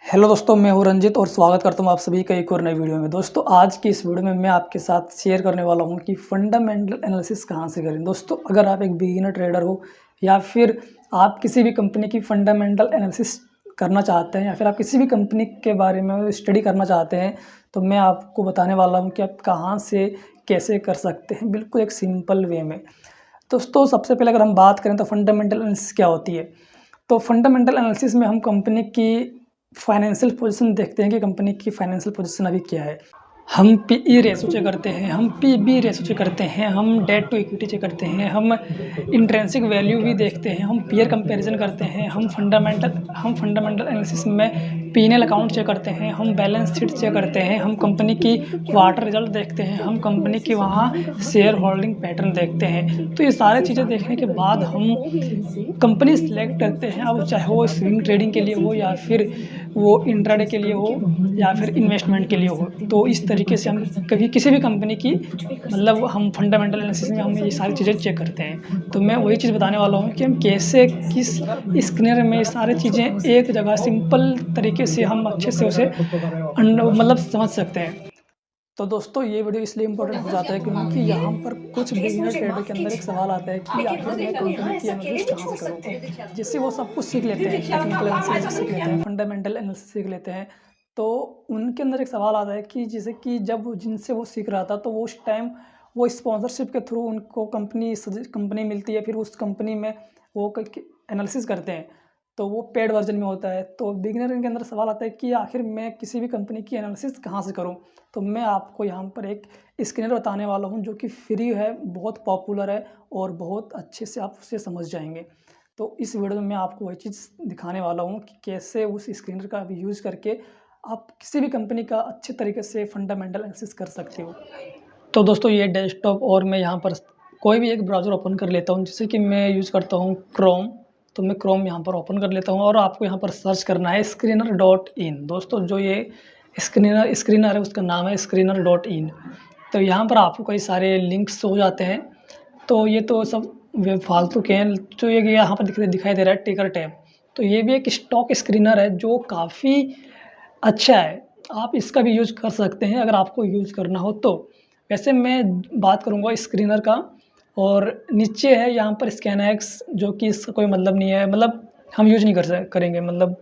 Hello दोस्तों, मैं हूं रंजित और स्वागत करता हूं आप सभी का एक और नई वीडियो में। दोस्तों, आज की इस वीडियो में मैं आपके साथ शेयर करने वाला हूं कि फंडामेंटल एनालिसिस कहां से करें। दोस्तों, अगर आप एक बिगिनर ट्रेडर हो या फिर आप किसी भी कंपनी की फंडामेंटल एनालिसिस करना चाहते हैं या फिर आप किसी भी कंपनी के बारे में स्टडी करना चाहते हैं, तो मैं आपको बताने वाला हूँ कि आप कहाँ से कैसे कर सकते हैं, बिल्कुल एक सिंपल वे में। दोस्तों, सबसे पहले अगर हम बात करें तो फंडामेंटल एनालिसिस क्या होती है। तो फंडामेंटल एनालिसिस में हम कंपनी की फाइनेंशियल पोजीशन देखते हैं कि कंपनी की फाइनेंशियल पोजीशन अभी क्या है। हम पीई रेशो चेक करते हैं, हम पीबी रेशो चेक करते हैं, हम डेट टू इक्विटी चेक करते हैं, हम इंट्रिंसिक वैल्यू भी देखते हैं, हम पीयर कंपैरिजन करते हैं, हम फंडामेंटल एनालिसिस में पी&एल अकाउंट चेक करते हैं, हम बैलेंस शीट चेक करते हैं, हम कंपनी की क्वार्टर रिजल्ट देखते हैं, हम कंपनी की वहाँ शेयर होल्डिंग पैटर्न देखते हैं। तो ये सारी चीज़ें देखने के बाद हम कंपनी सेलेक्ट करते हैं, अब चाहे वो स्विंग ट्रेडिंग के लिए हो या फिर वो इंट्राडे के लिए हो या फिर इन्वेस्टमेंट के लिए हो। तो इस तरीके से हम कभी किसी भी कंपनी की मतलब हम फंडामेंटल एनालिसिस में हम ये सारी चीज़ें चेक करते हैं। तो मैं वही चीज़ बताने वाला हूँ कि हम कैसे किस स्कैनर में सारी चीज़ें एक जगह सिंपल तरीके से हम अच्छे से उसे मतलब समझ सकते हैं। तो दोस्तों, ये वीडियो इसलिए इम्पोर्टेंट हो जाता है क्योंकि यहाँ पर कुछ बिगिनर ट्रेडर के अंदर एक सवाल आता है कि आखिर मैं कंपनी की एनालिसिस कहाँ से करूँ। जिससे वो सब कुछ सीख लेते हैं, टेक्निकल एनालिसिस सीख लेते हैं, फंडामेंटल एनालिसिस सीख लेते हैं। तो उनके अंदर एक सवाल आता है कि जैसे कि जब जिनसे वो सीख रहा था तो वो उस टाइम वो स्पॉन्सरशिप के थ्रू उनको कंपनी मिलती है, फिर उस कंपनी में वो एनालिसिस करते हैं, तो वो पेड वर्जन में होता है। तो बिगिनर के अंदर सवाल आता है कि आखिर मैं किसी भी कंपनी की एनालिसिस कहाँ से करूँ। तो मैं आपको यहाँ पर एक स्कैनर बताने वाला हूँ जो कि फ्री है, बहुत पॉपुलर है और बहुत अच्छे से आप उसे समझ जाएंगे। तो इस वीडियो में मैं आपको वही चीज़ दिखाने वाला हूँ कि कैसे उस स्कैनर का यूज़ करके आप किसी भी कंपनी का अच्छे तरीके से फंडामेंटल एनालिसिस कर सकते हो। तो दोस्तों, ये डेस्कटॉप और मैं यहाँ पर कोई भी एक ब्राउज़र ओपन कर लेता हूँ, जैसे कि मैं यूज़ करता हूँ क्रोम। तो मैं क्रोम यहाँ पर ओपन कर लेता हूँ और आपको यहाँ पर सर्च करना है screener.in। दोस्तों, जो ये स्क्रीनर है उसका नाम है screener.in। तो यहाँ पर आपको कई सारे लिंक्स हो जाते हैं। तो ये तो सब वे फालतू के हैं। तो ये यहाँ पर दिखाई दे रहा है टिकर टैब। तो ये भी एक स्टॉक स्क्रीनर है जो काफ़ी अच्छा है। आप इसका भी यूज़ कर सकते हैं अगर आपको यूज़ करना हो तो। वैसे मैं बात करूँगा स्क्रीनर का। और नीचे है यहाँ पर स्कैनएक्स, जो कि इसका कोई मतलब नहीं है, मतलब हम यूज़ नहीं करेंगे मतलब।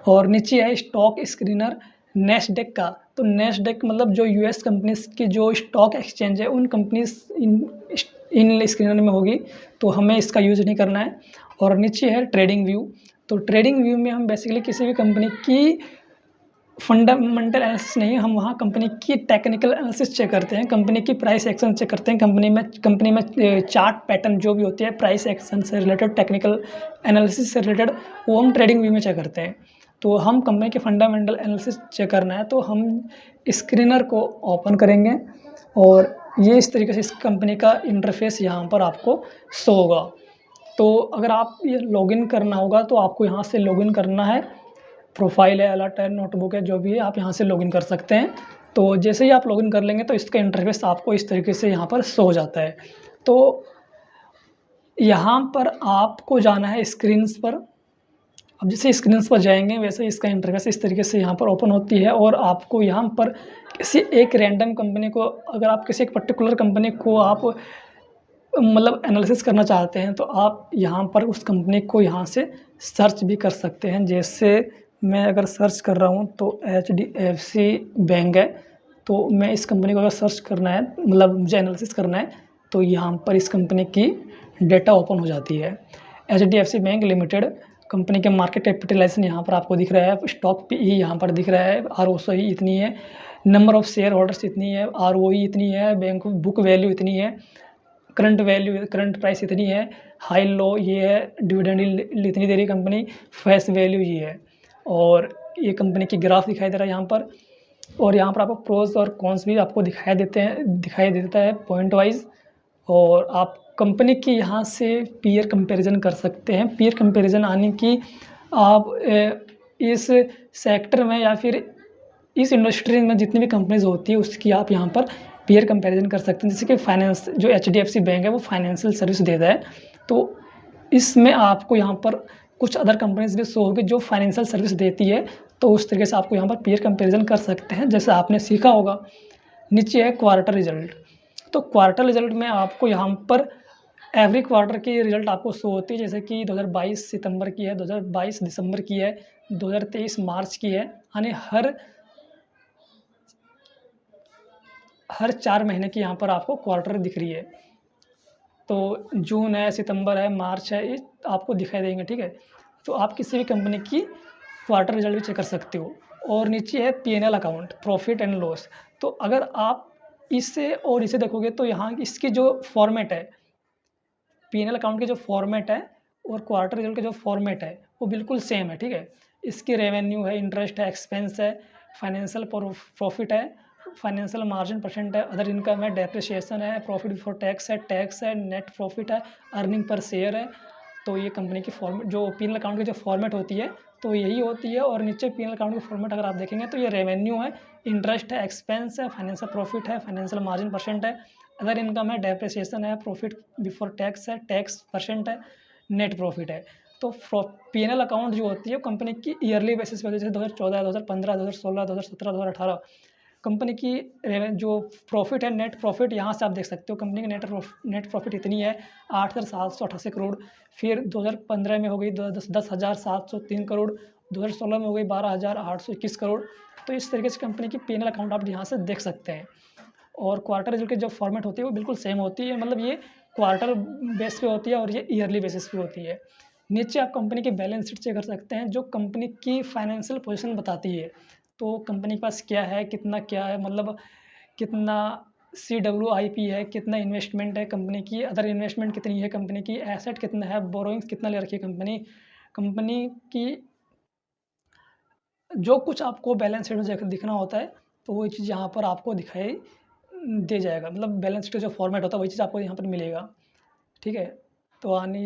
और नीचे है स्टॉक स्क्रीनर नेस्डेक का। तो नेस्डेक मतलब जो यूएस कंपनीज़ की जो स्टॉक एक्सचेंज है उन कंपनीज़ इन स्क्रीनर में होगी, तो हमें इसका यूज़ नहीं करना है। और नीचे है ट्रेडिंग व्यू। तो ट्रेडिंग व्यू में हम बेसिकली किसी भी कंपनी की फंडामेंटल एनालिसिस नहीं, हम वहाँ कंपनी की टेक्निकल एनालिसिस चेक करते हैं, कंपनी की प्राइस एक्शन चेक करते हैं, कंपनी में चार्ट पैटर्न जो भी होती है प्राइस एक्शन से रिलेटेड, टेक्निकल एनालिसिस से रिलेटेड, वो हम ट्रेडिंग व्यू में चेक करते हैं। तो हम कंपनी के फंडामेंटल एनालिसिस चेक करना है तो हम स्क्रीनर को ओपन करेंगे और ये इस तरीके से इस कंपनी का इंटरफेस यहाँ पर आपको शो होगा। तो अगर आप ये लॉगिन करना होगा तो आपको यहाँ से लॉगिन करना है। प्रोफाइल है, अलर्ट है, नोटबुक है, जो भी है आप यहाँ से लॉगिन कर सकते हैं। तो जैसे ही आप लॉगिन कर लेंगे तो इसका इंटरफेस आपको इस तरीके से यहाँ पर शो हो जाता है। तो यहाँ पर आपको जाना है स्क्रीन्स पर। अब जैसे स्क्रीन्स पर जाएंगे वैसे इसका इंटरफेस इस तरीके से यहाँ पर ओपन होती है और आपको यहाँ पर किसी एक रैंडम कंपनी को, अगर आप किसी एक पर्टिकुलर कंपनी को आप मतलब एनालिसिस करना चाहते हैं तो आप यहाँ पर उस कंपनी को यहाँ से सर्च भी कर सकते हैं। जैसे मैं अगर सर्च कर रहा हूँ तो HDFC बैंक है, तो मैं इस कंपनी को अगर सर्च करना है, मतलब मुझे एनालिसिस करना है, तो यहाँ पर इस कंपनी की डेटा ओपन हो जाती है। HDFC बैंक लिमिटेड कंपनी के मार्केट कैपिटलाइजेशन यहाँ पर आपको दिख रहा है, स्टॉक PE यहाँ पर दिख रहा है, ROCE इतनी है, नंबर ऑफ़ शेयर होल्डर्स इतनी है, ROE इतनी है, बैंक बुक वैल्यू इतनी है, करंट वैल्यू करंट प्राइस इतनी है, हाई लो ये है, डिविडेंड इतनी दे रही है कंपनी, फेस वैल्यू ये है। और ये कंपनी की ग्राफ दिखाई दे रहा है यहाँ पर। और यहाँ पर आपको प्रोज और कॉन्स भी आपको दिखाई देता है पॉइंट वाइज। और आप कंपनी की यहाँ से पीयर कंपैरिजन कर सकते हैं। पीयर कंपैरिजन आने की आप इस सेक्टर में या फिर इस इंडस्ट्री में जितनी भी कंपनीज़ होती है उसकी आप यहाँ पर पीयर कंपैरिजन कर सकते हैं। जैसे कि फाइनेंस जो HDFC बैंक है वो फाइनेंशियल सर्विस देता है, तो इसमें आपको यहाँ पर कुछ अदर कंपनीज भी शो होगी जो फाइनेंशियल सर्विस देती है, तो उस तरीके से आपको यहाँ पर पीयर कंपैरिजन कर सकते हैं, जैसे आपने सीखा होगा। नीचे है क्वार्टर रिजल्ट। तो क्वार्टर रिजल्ट में आपको यहाँ पर एवरी क्वार्टर की रिजल्ट आपको शो होती है, जैसे कि 2022 सितंबर की है, 2022 दिसंबर की है, 2023 मार्च की है, यानी हर 4 महीने की यहाँ पर आपको क्वार्टर दिख रही है। तो जून है, सितंबर है, मार्च है, ये आपको दिखाई देंगे, ठीक है। तो आप किसी भी कंपनी की क्वार्टर रिजल्ट भी चेक कर सकते हो। और नीचे है P&L account, profit and loss. तो अगर आप इसे और इसे देखोगे तो यहाँ इसकी जो फॉर्मेट है, P&L अकाउंट की जो फॉर्मेट है और क्वार्टर रिजल्ट का जो फॉर्मेट है वो बिल्कुल सेम है, ठीक है। इसकी रेवेन्यू है, इंटरेस्ट है, एक्सपेंस है, फाइनेंशियल प्रॉफिट है, फाइनेंशियल मार्जिन परसेंट है, अदर इनकम है, डेप्रिसिएशन है, प्रॉफिट बिफोर टैक्स है, नेट प्रॉफिट है, अर्निंग पर शेयर है। तो ये कंपनी की फॉर्मेट, जो P&L अकाउंट की जो फॉर्मेट होती है तो यही होती है। और नीचे P&L अकाउंट की फॉर्मेट अगर आप देखेंगे तो ये रेवेन्यू है, इंटरेस्ट है, एक्सपेंस है, फाइनेंशियल प्रॉफिट है, फाइनेंशियल मार्जिन परसेंट है, अदर इनकम है, डेप्रिसिएशन है, प्रॉफिट बिफोर टैक्स है, टैक्स परसेंट है, नेट प्रॉफिट है। तो P&L अकाउंट जो होती है कंपनी की ईयरली बेसिस पे, जैसे 2014, 2015, 2016, 2017, 2018 कंपनी की जो प्रॉफिट है, नेट प्रॉफिट यहाँ से आप देख सकते हो कंपनी की नेट प्रॉफिट इतनी है 8,788 करोड़। फिर 2015 में हो गई 10,703 करोड़, 2016 में हो गई 12,821 करोड़। तो इस तरीके से कंपनी की P&L अकाउंट आप यहाँ से देख सकते हैं। और क्वार्टर रिजल्ट की जो फॉर्मेट होती है वो बिल्कुल सेम होती है, मतलब ये क्वार्टर बेस पे होती है और ये ईयरली बेसिस पे होती है। नीचे आप कंपनी की बैलेंस शीट चेक कर सकते हैं, जो कंपनी की फाइनेंशियल पोजीशन बताती है। तो कंपनी के पास क्या है, कितना क्या है, मतलब कितना CWIP है, कितना इन्वेस्टमेंट है कंपनी की, अदर इन्वेस्टमेंट कितनी है कंपनी की, एसेट कितना है, बोरोइंग्स कितना ले रखी है कंपनी की जो कुछ आपको बैलेंस शीट में दिखना होता है, तो वो चीज़ यहाँ पर आपको दिखाई दे जाएगा। मतलब बैलेंस शीट का जो फॉर्मेट होता है वही चीज़ आपको यहाँ पर मिलेगा, ठीक है। तो आने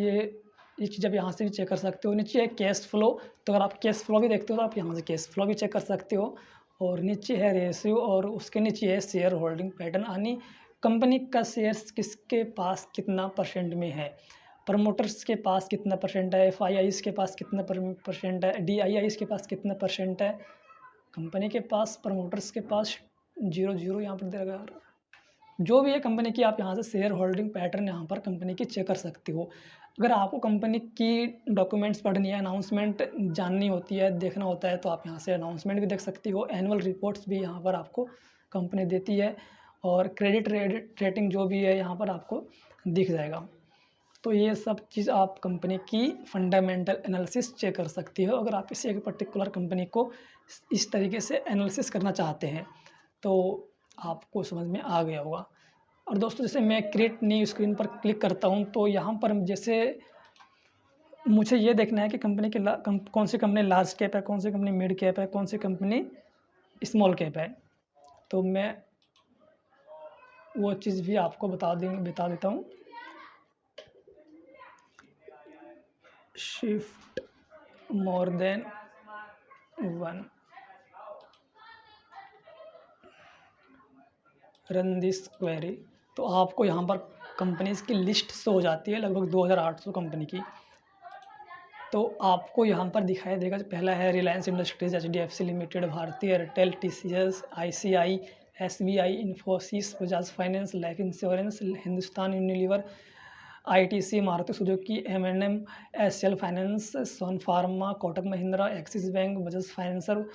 ये चीज़ आप यहाँ से भी चेक कर सकते हो। नीचे है कैश फ्लो। तो अगर आप कैश फ्लो भी देखते हो तो आप यहाँ से कैश फ्लो भी चेक कर सकते हो। और नीचे है रेशियो, और उसके नीचे है शेयर होल्डिंग पैटर्न, यानी कंपनी का शेयर्स किसके पास कितना परसेंट में है, प्रमोटर्स के पास कितना परसेंट है, FIIs के पास कितना परसेंट है, DIIs के पास कितना परसेंट है। कंपनी के पास, प्रमोटर्स के पास 0 यहाँ पर दे रहा, जो भी है कंपनी की, आप यहाँ से शेयर होल्डिंग पैटर्न यहाँ पर कंपनी की चेक कर सकते हो। अगर आपको कंपनी की डॉक्यूमेंट्स पढ़नी है, अनाउंसमेंट जाननी होती है, देखना होता है, तो आप यहाँ से अनाउंसमेंट भी देख सकते हो। एनुअल रिपोर्ट्स भी यहाँ पर आपको कंपनी देती है, और क्रेडिट रेटिंग जो भी है यहाँ पर आपको दिख जाएगा। तो ये सब चीज़ आप कंपनी की फंडामेंटल एनालिसिस चेक कर सकती हो, अगर आप किसी एक पर्टिकुलर कंपनी को इस तरीके से एनालिसिस करना चाहते हैं तो आपको समझ में आ गया होगा। और दोस्तों, जैसे मैं क्रिएट न्यू स्क्रीन पर क्लिक करता हूं तो यहाँ पर जैसे मुझे ये देखना है कि कंपनी की कौन सी कंपनी लार्ज कैप है, कौन सी कंपनी मिड कैप है, कौन सी कंपनी स्मॉल कैप है। तो मैं वो चीज़ भी आपको बता देता हूँ। Shift more than 1, run this query. तो आपको यहाँ पर कंपनीज की लिस्ट शो हो जाती है, लगभग 2800 कंपनी की। तो आपको यहाँ पर दिखाई देगा, पहला है Reliance Industries, HDFC Limited, Bharti Airtel, TCS, ICI, SBI, Infosys, Bajaj finance, life insurance, Hindustan Unilever, ITC, Maruti Suzuki, M&M, SL finance, Sun Pharma, Kotak Mahindra, Axis Bank, Bajaj financer,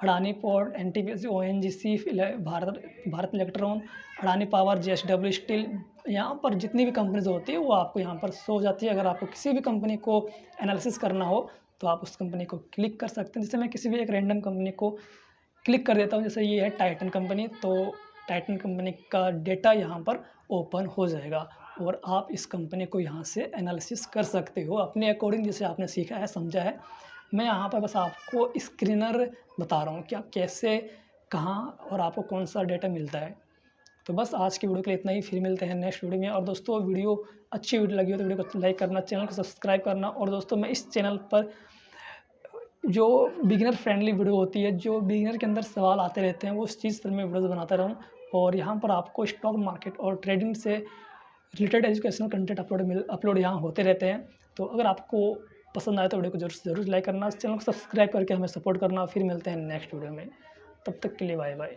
Adani port, NTPC, ONGC, Bharat electron, Adani power, JSW steel. यहाँ पर जितनी भी कंपनीज होती है वो आपको यहाँ पर शो हो जाती है। अगर आपको किसी भी कंपनी को एनालिसिस करना हो तो आप उस कंपनी को क्लिक कर सकते हैं। जैसे मैं किसी भी एक रैंडम कंपनी को क्लिक कर देता हूँ, जैसे ये है टाइटन कंपनी, तो टाइटन कंपनी का डेटा यहाँ पर ओपन हो जाएगा और आप इस कंपनी को यहाँ से एनालिसिस कर सकते हो अपने अकॉर्डिंग, जैसे आपने सीखा है, समझा है। मैं यहाँ पर बस आपको स्क्रीनर बता रहा हूँ कि आप कैसे, कहाँ और आपको कौन सा डेटा मिलता है। तो बस आज की वीडियो के लिए इतना ही, फिर मिलते हैं नेक्स्ट वीडियो में। और दोस्तों, वीडियो अच्छी वीडियो लगी हो तो वीडियो को लाइक करना, चैनल को सब्सक्राइब करना। और दोस्तों, मैं इस चैनल पर जो बिगिनर फ्रेंडली वीडियो होती है, जो बिगिनर के अंदर सवाल आते रहते हैं, वो उस चीज़ पर मैं वीडियोज़ बनाता रहूँ। और यहाँ पर आपको स्टॉक मार्केट और ट्रेडिंग से रिलेटेड एजुकेशनल कंटेंट अपलोड यहाँ होते रहते हैं। तो अगर आपको पसंद आए तो वीडियो को जरूर से जरूर लाइक करना, चैनल को सब्सक्राइब करके हमें सपोर्ट करना। फिर मिलते हैं नेक्स्ट वीडियो में, तब तक के लिए बाय बाय।